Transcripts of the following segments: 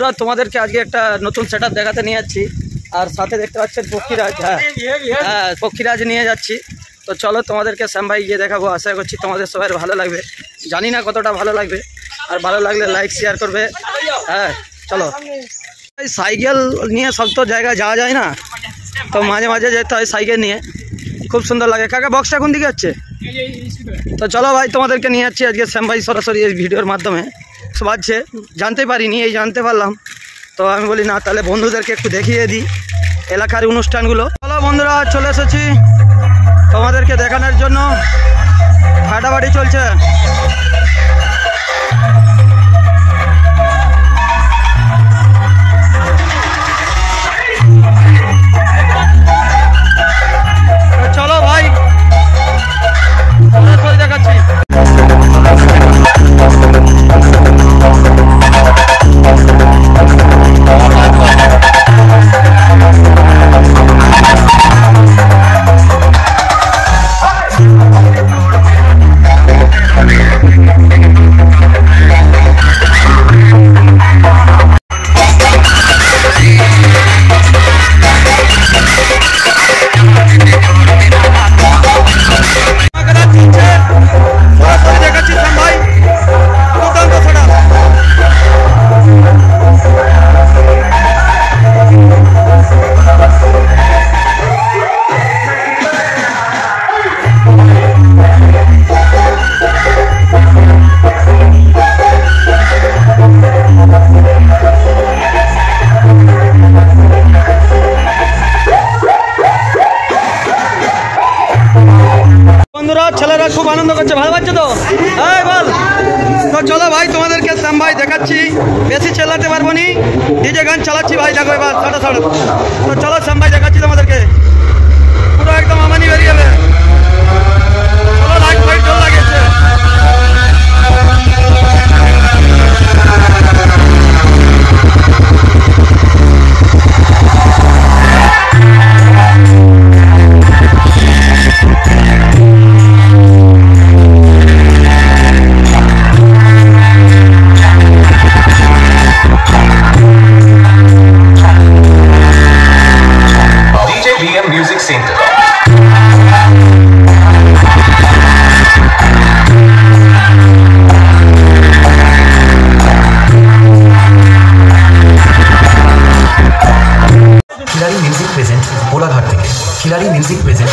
বন্ধুরা তোমাদেরকে আজকে একটা নতুন সেটআপ দেখাতে নিয়ে যাচ্ছি আর সাথে দেখতে পাচ্ছেন পক্ষীরাজ। হ্যাঁ পক্ষীরাজ নিয়ে যাচ্ছি। তো চলো তোমাদেরকে শ্যাম ভাই গিয়ে দেখাবো। আশা করছি তোমাদের সবাই ভালো লাগবে, জানি না কতটা ভালো লাগবে, আর ভালো লাগলে লাইক শেয়ার করবে। হ্যাঁ চলো। সাইকেল নিয়ে সব তো জায়গায় যাওয়া যায় না, তো মাঝে মাঝে যেতে হয় সাইকেল নিয়ে, খুব সুন্দর লাগে। কাকা বক্সটা কোন দিকে হচ্ছে? তো চলো ভাই তোমাদেরকে নিয়ে যাচ্ছি আজকে শ্যাম ভাই সরাসরি এই ভিডিওর মাধ্যমে। বাজছে জানতে পারিনি, এই জানতে পারলাম, তো আমি বলি না তাহলে বন্ধুদেরকে একটু দেখিয়ে দিই এলাকার অনুষ্ঠানগুলো। চলো বন্ধুরা চলে এসেছি তোমাদেরকে দেখানোর জন্য। ফাটাফাটি চলছে। চলো ভাই দেখাচ্ছি। ছেলেরা খুব আনন্দ করছে, ভালো পাচ্ছে তো? হ্যাঁ বল। তো চলো ভাই তোমাদেরকে শ্যাম ভাই দেখাচ্ছি, বেশি চেল্লাতে পারবো নি, ডিজে গান চালাচ্ছি ভাই, দেখো এবার ছাড়ো ছাড়ো। তো চলো শ্যাম ভাই দেখাচ্ছি তোমাদেরকে, পুরো একদম আমানি বেরিয়ে যাবে। চলো লাইট ফাইট জল লাগিয়েছে। খিলাড়ি মিউজিক প্রেজেন্ট কোলাঘাট থেকে। খিলাড়ি মিউজিক প্রেজেন্ট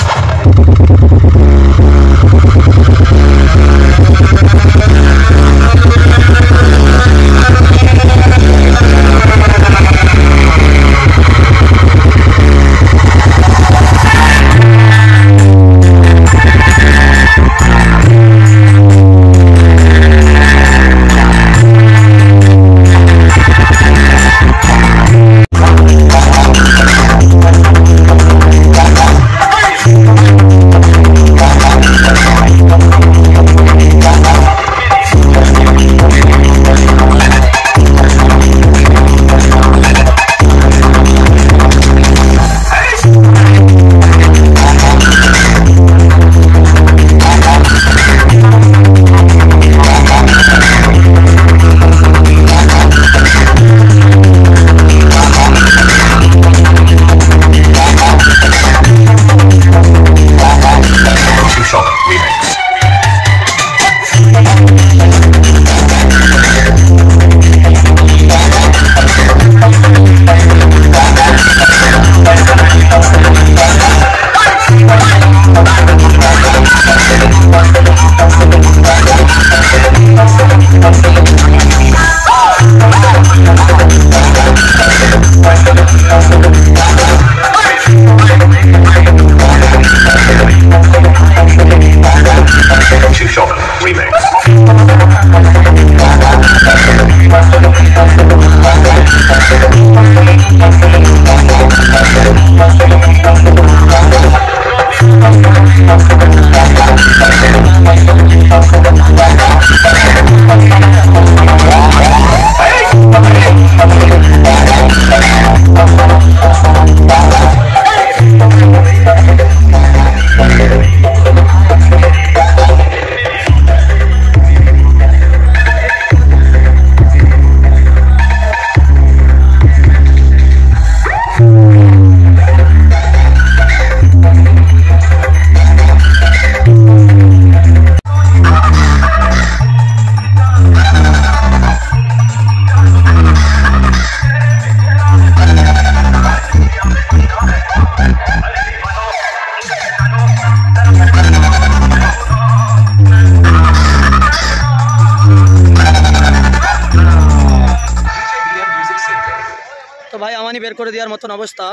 বের করে দেওয়ার মতন অবস্থা।